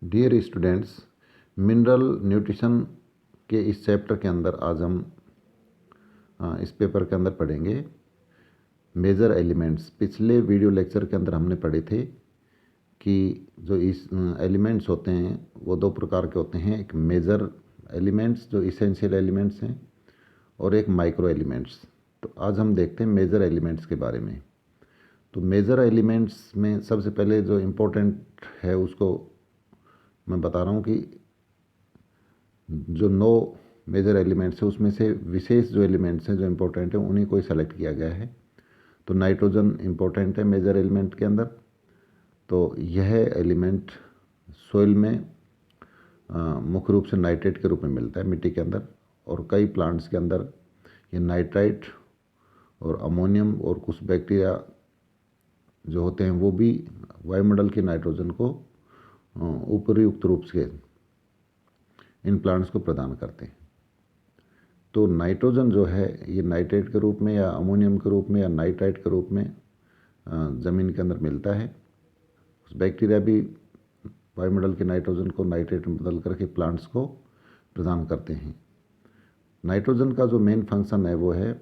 Dear students, mineral nutrition के इस chapter के अंदर आज हम इस पेपर के अंदर पढ़ेंगे मेजर एलिमेंट्स। पिछले वीडियो लेक्चर के अंदर हमने पढ़े थे कि जो इस एलिमेंट्स होते हैं वो दो प्रकार के होते हैं, एक मेजर एलिमेंट्स जो इसेंशियल एलिमेंट्स हैं और एक माइक्रो एलिमेंट्स। तो आज हम देखते हैं मेजर एलिमेंट्स के बारे में। तो मेजर एलिमेंट्स में सबसे पहले जो इम्पोर्टेंट है उसको मैं बता रहा हूँ कि जो 9 मेजर एलिमेंट्स हैं उसमें से विशेष जो एलिमेंट्स हैं जो इम्पोर्टेंट हैं उन्हीं को ही सेलेक्ट किया गया है। तो नाइट्रोजन इम्पोर्टेंट है मेजर एलिमेंट के अंदर। तो यह एलिमेंट सोइल में मुख्य रूप से नाइट्रेट के रूप में मिलता है मिट्टी के अंदर, और कई प्लांट्स के अंदर ये नाइट्राइट और अमोनियम और कुछ बैक्टीरिया जो होते हैं वो भी वायुमंडल की नाइट्रोजन को उपयुक्त रूप से इन प्लांट्स को प्रदान करते हैं। तो नाइट्रोजन जो है ये नाइट्रेट के रूप में या अमोनियम के रूप में या नाइट्राइट के रूप में ज़मीन के अंदर मिलता है। उस बैक्टीरिया भी वायुमंडल के नाइट्रोजन को नाइट्रेट में बदल करके प्लांट्स को प्रदान करते हैं। नाइट्रोजन का जो मेन फंक्शन है वो है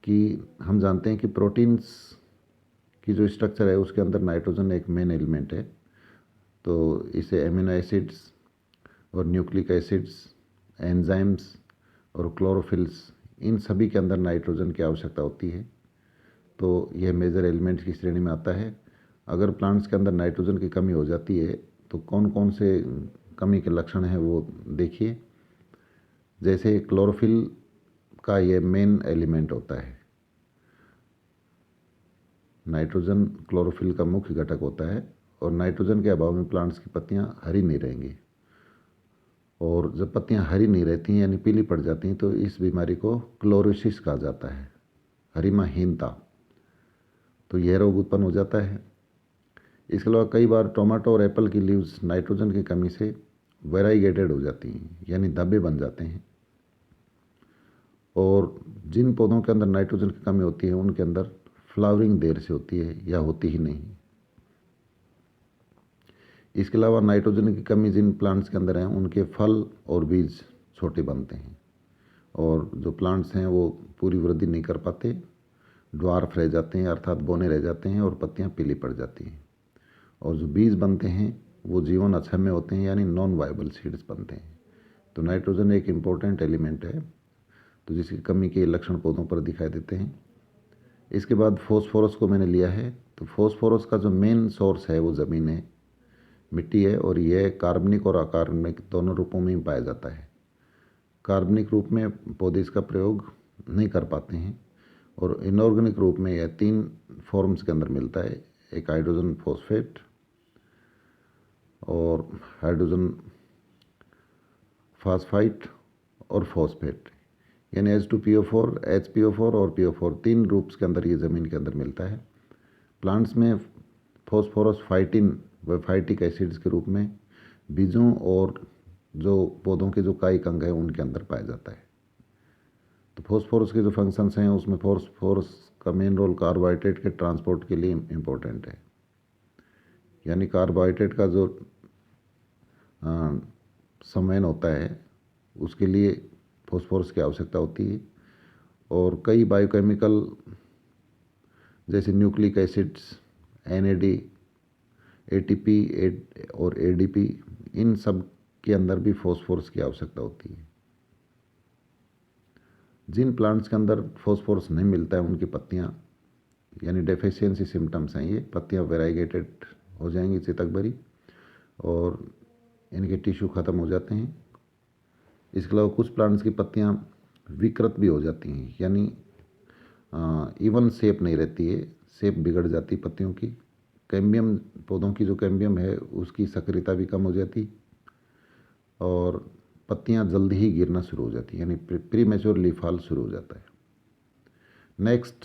कि हम जानते हैं कि प्रोटीन्स की जो स्ट्रक्चर है उसके अंदर नाइट्रोजन एक मेन एलिमेंट है। तो इसे एमिनो एसिड्स और न्यूक्लिक एसिड्स, एंजाइम्स और क्लोरोफिल्स, इन सभी के अंदर नाइट्रोजन की आवश्यकता होती है। तो यह मेजर एलिमेंट्स की श्रेणी में आता है। अगर प्लांट्स के अंदर नाइट्रोजन की कमी हो जाती है तो कौन कौन से कमी के लक्षण हैं वो देखिए। जैसे क्लोरोफिल का ये मेन एलिमेंट होता है। नाइट्रोजन क्लोरोफिल का मुख्य घटक होता है और नाइट्रोजन के अभाव में प्लांट्स की पत्तियां हरी नहीं रहेंगी, और जब पत्तियां हरी नहीं रहती हैं यानी पीली पड़ जाती हैं तो इस बीमारी को क्लोरोसिस कहा जाता है, हरिमाहीनता। तो यह रोग उत्पन्न हो जाता है। इसके अलावा कई बार टोमेटो और एप्पल की लीव्स नाइट्रोजन की कमी से वेराइगेटेड हो जाती हैं यानी धब्बे बन जाते हैं। और जिन पौधों के अंदर नाइट्रोजन की कमी होती है उनके अंदर फ्लावरिंग देर से होती है या होती ही नहीं। इसके अलावा नाइट्रोजन की कमी जिन प्लांट्स के अंदर है उनके फल और बीज छोटे बनते हैं और जो प्लांट्स हैं वो पूरी वृद्धि नहीं कर पाते, ड्वार्फ रह जाते हैं अर्थात बौने रह जाते हैं और पत्तियां पीली पड़ जाती हैं। और जो बीज बनते हैं वो जीवन अक्षम्य होते हैं यानी नॉन वायबल सीड्स बनते हैं। तो नाइट्रोजन एक इम्पोर्टेंट एलिमेंट है तो जिसकी कमी के लक्षण पौधों पर दिखाई देते हैं। इसके बाद फॉस्फोरस को मैंने लिया है। तो फॉस्फोरस का जो मेन सोर्स है वो ज़मीन है, मिट्टी है, और यह कार्बनिक और अकार्बनिक दोनों रूपों में ही पाया जाता है। कार्बनिक रूप में पौधे इसका प्रयोग नहीं कर पाते हैं और इनऑर्गेनिक रूप में यह 3 फॉर्म्स के अंदर मिलता है, एक हाइड्रोजन फॉस्फेट और हाइड्रोजन फास्फाइट और फॉस्फेट, यानी H2PO4, HPO4 और PO4 3 रूप्स के अंदर ये ज़मीन के अंदर मिलता है। प्लांट्स में फॉस्फोरस फाइटिन व फाइटिक एसिड्स के रूप में बीजों और जो पौधों के जो कायिक अंग हैं उनके अंदर पाया जाता है। तो फॉस्फोरस के जो फंक्शंस हैं उसमें फॉस्फोरस का मेन रोल कार्बोहाइड्रेट के ट्रांसपोर्ट के लिए इम्पोर्टेंट है, यानी कार्बोहाइड्रेट का जो संवहन होता है उसके लिए फॉस्फोरस की आवश्यकता होती है। और कई बायोकेमिकल जैसे न्यूक्लिक एसिड्स, NAD, ATP और ADP, इन सब के अंदर भी फॉस्फोरस की आवश्यकता होती है। जिन प्लांट्स के अंदर फॉस्फोरस नहीं मिलता है उनकी पत्तियां यानी डेफिशिएंसी सिम्टम्स हैं, ये पत्तियां वेराइगेटेड हो जाएंगी, चितक भरी, और इनके टिश्यू ख़त्म हो जाते हैं। इसके अलावा कुछ प्लांट्स की पत्तियां विकृत भी हो जाती हैं यानी इवन शेप नहीं रहती है, शेप बिगड़ जाती पत्तियों की। कैम्बियम, पौधों की जो कैम्बियम है उसकी सक्रियता भी कम हो जाती और पत्तियां जल्दी ही गिरना शुरू हो जाती है यानी प्री मैच्योर लीफ फॉल शुरू हो जाता है। नेक्स्ट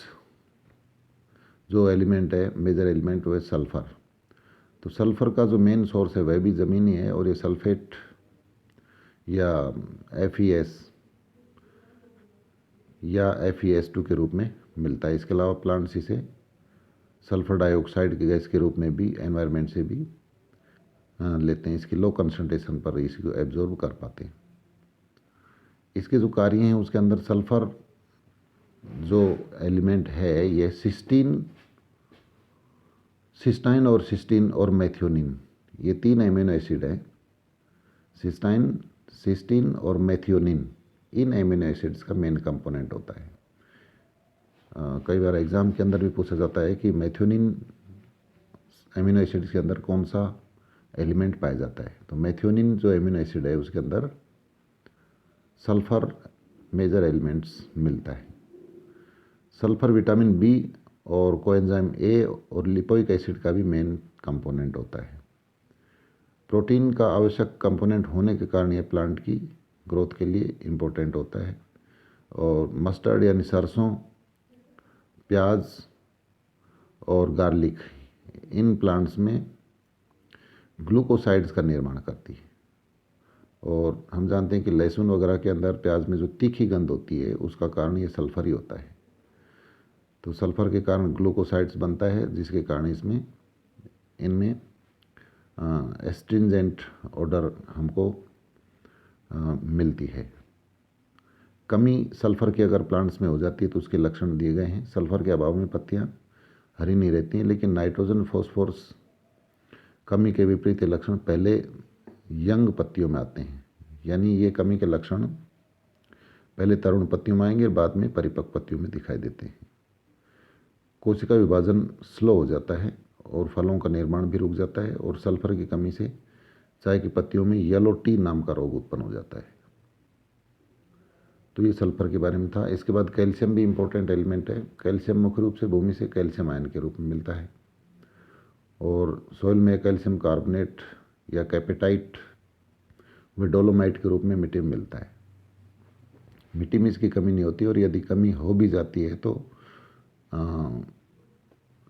जो एलिमेंट है मेजर एलिमेंट वो है सल्फ़र। तो सल्फ़र का जो मेन सोर्स है वह भी ज़मीनी है और ये सल्फेट या FeS या FeS2 के रूप में मिलता है। इसके अलावा प्लांट्स इसे सल्फर डाइऑक्साइड की गैस के रूप में भी एनवायरनमेंट से भी लेते हैं, इसकी लो कंसंट्रेशन पर इसको एब्जॉर्ब कर पाते हैं। इसके जो कार्य हैं उसके अंदर सल्फ़र जो एलिमेंट है ये सिस्टाइन और सिस्टीन और मेथियोनिन, ये 3 एमिनो एसिड हैं। सिस्टाइन, सिस्टीन और मेथियोनिन इन एमिनो एसिड्स का मेन कंपोनेंट होता है। कई बार एग्ज़ाम के अंदर भी पूछा जाता है कि मेथियोनिन एमिनो एसिड्स के अंदर कौन सा एलिमेंट पाया जाता है। तो मेथियोनिन जो एमिनो एसिड है उसके अंदर सल्फ़र मेजर एलिमेंट्स मिलता है। सल्फ़र विटामिन बी और कोएंजाइम ए और लिपोइक एसिड का भी मेन कंपोनेंट होता है। प्रोटीन का आवश्यक कंपोनेंट होने के कारण ये प्लांट की ग्रोथ के लिए इम्पोर्टेंट होता है। और मस्टर्ड यानी सरसों, प्याज और गार्लिक इन प्लांट्स में ग्लूकोसाइड्स का निर्माण करती है। और हम जानते हैं कि लहसुन वगैरह के अंदर, प्याज में जो तीखी गंध होती है उसका कारण ये सल्फ़र ही होता है। तो सल्फ़र के कारण ग्लूकोसाइड्स बनता है, जिसके कारण इनमें एस्ट्रिंजेंट ऑर्डर हमको मिलती है। कमी सल्फ़र की अगर प्लांट्स में हो जाती है तो उसके लक्षण दिए गए हैं। सल्फ़र के अभाव में पत्तियां हरी नहीं रहती हैं, लेकिन नाइट्रोजन फॉस्फोरस कमी के विपरीत ये लक्षण पहले यंग पत्तियों में आते हैं। यानी ये कमी के लक्षण पहले तरुण पत्तियों में आएंगे और बाद में परिपक्व पत्तियों में दिखाई देते हैं। कोशिका विभाजन स्लो हो जाता है और फलों का निर्माण भी रुक जाता है। और सल्फ़र की कमी से चाय की पत्तियों में येलो टी नाम का रोग उत्पन्न हो जाता है। तो ये सल्फ़र के बारे में था। इसके बाद कैल्शियम भी इम्पोर्टेंट एलिमेंट है। कैल्शियम मुख्य रूप से भूमि से कैल्शियम आयन के रूप में मिलता है और सॉइल में कैल्शियम कार्बोनेट या कैपेटाइट व डोलोमाइट के रूप में मिट्टी में मिलता है। मिट्टी में इसकी कमी नहीं होती और यदि कमी हो भी जाती है तो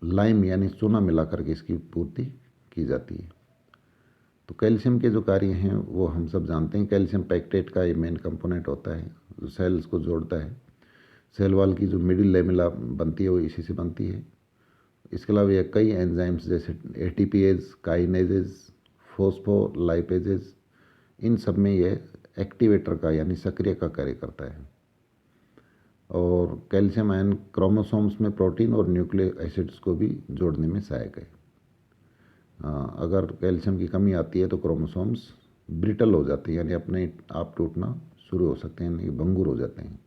लाइम यानी चूना मिला करके इसकी पूर्ति की जाती है। तो कैल्शियम के जो कार्य हैं वो हम सब जानते हैं। कैल्शियम पैक्टेट का ये मेन कंपोनेंट होता है जो सेल्स को जोड़ता है। सेल वॉल की जो मिडिल लेमेला बनती है वो इसी से बनती है। इसके अलावा यह कई एंजाइम्स जैसे एटीपीएज, काइनेजेज, फोस्फोलाइपेजेज, इन सब में यह एक्टिवेटर का यानी सक्रिय का कार्य करता है। और कैल्शियम आयन क्रोमोसोम्स में प्रोटीन और न्यूक्लिक एसिड्स को भी जोड़ने में सहायक है। अगर कैल्शियम की कमी आती है तो क्रोमोसोम्स ब्रिटल हो जाते हैं, यानी अपने आप टूटना शुरू हो सकते हैं, यानी भंगुर हो जाते हैं।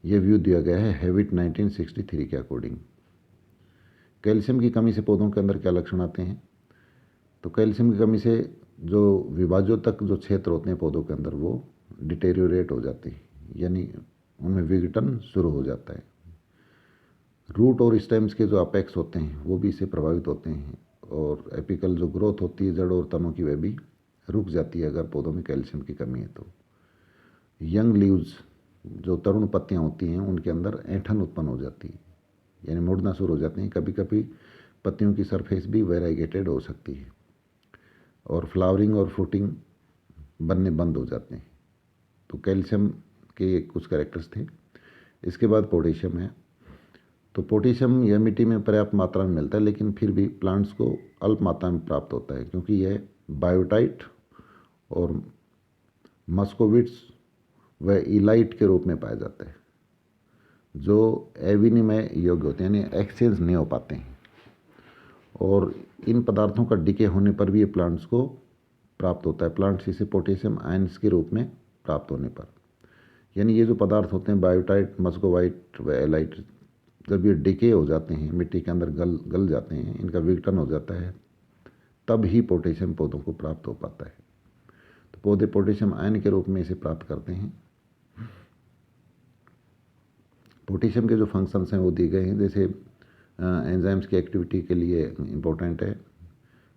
यह व्यू दिया गया है हैविट 1963 के अकॉर्डिंग। कैल्शियम की कमी से पौधों के अंदर क्या लक्षण आते हैं? तो कैल्शियम की कमी से जो विभाजोतक जो क्षेत्र होते हैं पौधों के अंदर वो डिटेरियोरेट हो जाते हैं, यानी उनमें विघटन शुरू हो जाता है। रूट और स्टेम्स के जो अपेक्स होते हैं वो भी इससे प्रभावित होते हैं और एपिकल जो ग्रोथ होती है जड़ और तनों की वह भी रुक जाती है अगर पौधों में कैल्शियम की कमी है तो। यंग लीव्स जो तरुण पत्तियां होती हैं उनके अंदर ऐंठन उत्पन्न हो जाती है, यानी मुड़ना शुरू हो जाते हैं। कभी कभी पत्तियों की सरफेस भी वेराइगेटेड हो सकती है और फ्लावरिंग और फ्रूटिंग बनने बंद हो जाते हैं। तो कैल्शियम के कुछ कैरेक्टर्स थे। इसके बाद पोटेशियम है। तो पोटेशियम यह मिट्टी में पर्याप्त मात्रा में मिलता है, लेकिन फिर भी प्लांट्स को अल्प मात्रा में प्राप्त होता है क्योंकि यह बायोटाइट और मस्कोविट्स व इलाइट के रूप में पाया जाता है जो एविनिमय योग्य होते हैं, यानी एक्सचेंज नहीं हो पाते हैं। और इन पदार्थों का डिके होने पर भी ये प्लांट्स को प्राप्त होता है, प्लांट्स इसे पोटेशियम आयंस के रूप में प्राप्त होने पर। यानी ये जो पदार्थ होते हैं बायोटाइट, मस्कोवाइट व एलाइट, जब ये डिके हो जाते हैं, मिट्टी के अंदर गल जाते हैं, इनका विघटन हो जाता है, तब ही पोटेशियम पौधों को प्राप्त हो पाता है। तो पौधे पोटेशियम आयन के रूप में इसे प्राप्त करते हैं। पोटेशियम के जो फंक्शंस हैं वो दिए गए हैं, जैसे एंजाइम्स की एक्टिविटी के लिए इम्पोर्टेंट है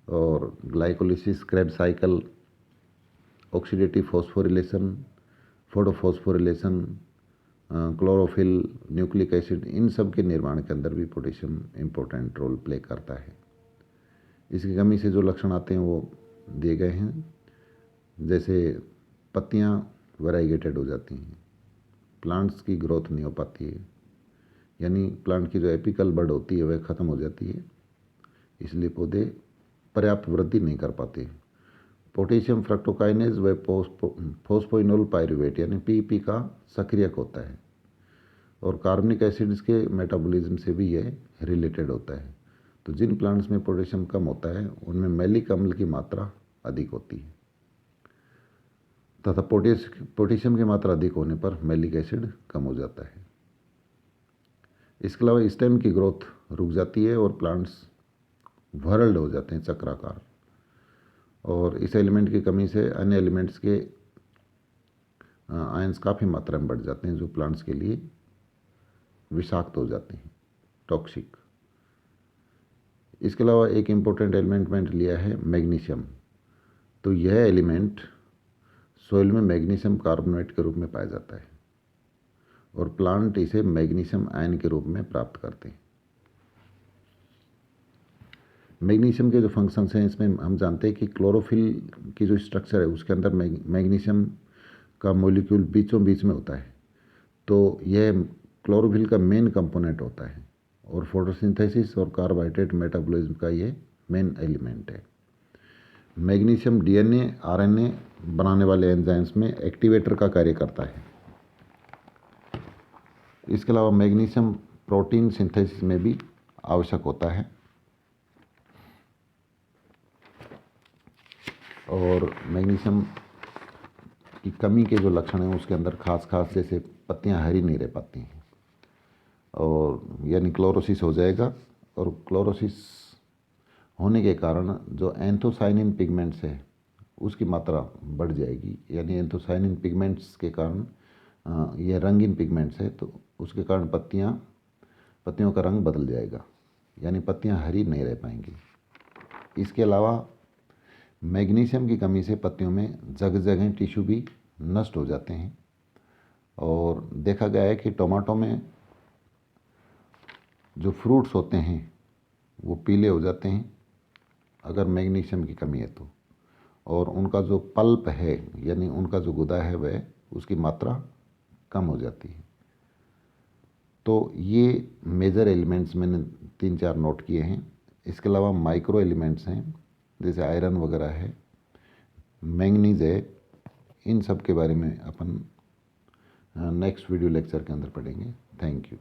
और glycolysis, Krebs cycle, oxidative phosphorylation, photophosphorylation, chlorophyll, nucleic acid, इन सब के निर्माण के अंदर भी पोटेशियम इम्पोर्टेंट रोल प्ले करता है। इसकी कमी से जो लक्षण आते हैं वो दिए गए हैं, जैसे पत्तियां वेराइगेटेड हो जाती हैं, प्लांट्स की ग्रोथ नहीं हो पाती है, यानी प्लांट की जो एपिकल बड होती है वह ख़त्म हो जाती है, इसलिए पौधे पर्याप्त वृद्धि नहीं कर पाती। पोटेशियम फ्रक्टोकाइनेज व फोस्फोइनोल पायरुवेट यानी पीपी का सक्रियक होता है और कार्बनिक एसिड्स के मेटाबॉलिज्म से भी यह रिलेटेड होता है। तो जिन प्लांट्स में पोटेशियम कम होता है उनमें मैलिक अम्ल की मात्रा अधिक होती है तथा पोटेशियम की मात्रा अधिक होने पर मैलिक एसिड कम हो जाता है। इसके अलावा स्टेम की ग्रोथ रुक जाती है और प्लांट्स वर्ल्ड हो जाते हैं चक्राकार, और इस एलिमेंट की कमी से अन्य एलिमेंट्स के आयंस काफ़ी मात्रा में बढ़ जाते हैं जो प्लांट्स के लिए विषाक्त हो जाते हैं, टॉक्सिक। इसके अलावा एक इम्पोर्टेंट एलिमेंट मैंने लिया है मैग्नीशियम। तो यह एलिमेंट सोइल में मैग्नीशियम कार्बोनेट के रूप में पाया जाता है और प्लांट इसे मैग्नीशियम आयन के रूप में प्राप्त करते हैं। मैग्नीशियम के जो फंक्शंस हैं इसमें हम जानते हैं कि क्लोरोफिल की जो स्ट्रक्चर है उसके अंदर मैग्नीशियम का मॉलिक्यूल बीचों बीच में होता है, तो यह क्लोरोफिल का मेन कंपोनेंट होता है और फोटोसिंथेसिस और कार्बोहाइड्रेट मेटाबॉलिज्म का ये मेन एलिमेंट है। मैग्नीशियम डीएनए आरएनए बनाने वाले एंजाइम्स में एक्टिवेटर का कार्य करता है। इसके अलावा मैग्नीशियम प्रोटीन सिंथेसिस में भी आवश्यक होता है और मैग्नीशियम की कमी के जो लक्षण हैं उसके अंदर खास जैसे पत्तियां हरी नहीं रह पाती हैं और यानी क्लोरोसिस हो जाएगा, और क्लोरोसिस होने के कारण जो एंथोसाइनिन पिगमेंट्स है उसकी मात्रा बढ़ जाएगी। यानी एंथोसाइनिन पिगमेंट्स के कारण यह रंगीन पिगमेंट्स है तो उसके कारण पत्तियों का रंग बदल जाएगा, यानी पत्तियां हरी नहीं रह पाएंगी। इसके अलावा मैग्नीशियम की कमी से पत्तियों में जगह जगह टिश्यू भी नष्ट हो जाते हैं और देखा गया है कि टमाटो में जो फ्रूट्स होते हैं वो पीले हो जाते हैं अगर मैग्नीशियम की कमी है तो, और उनका जो पल्प है यानी उनका जो गुदा है वह उसकी मात्रा कम हो जाती है। तो ये मेजर एलिमेंट्स मैंने 3-4 नोट किए हैं। इसके अलावा माइक्रो एलिमेंट्स हैं जैसे आयरन वगैरह है, मैंगनीज है, इन सब के बारे में अपन नेक्स्ट वीडियो लेक्चर के अंदर पढ़ेंगे। Thank you.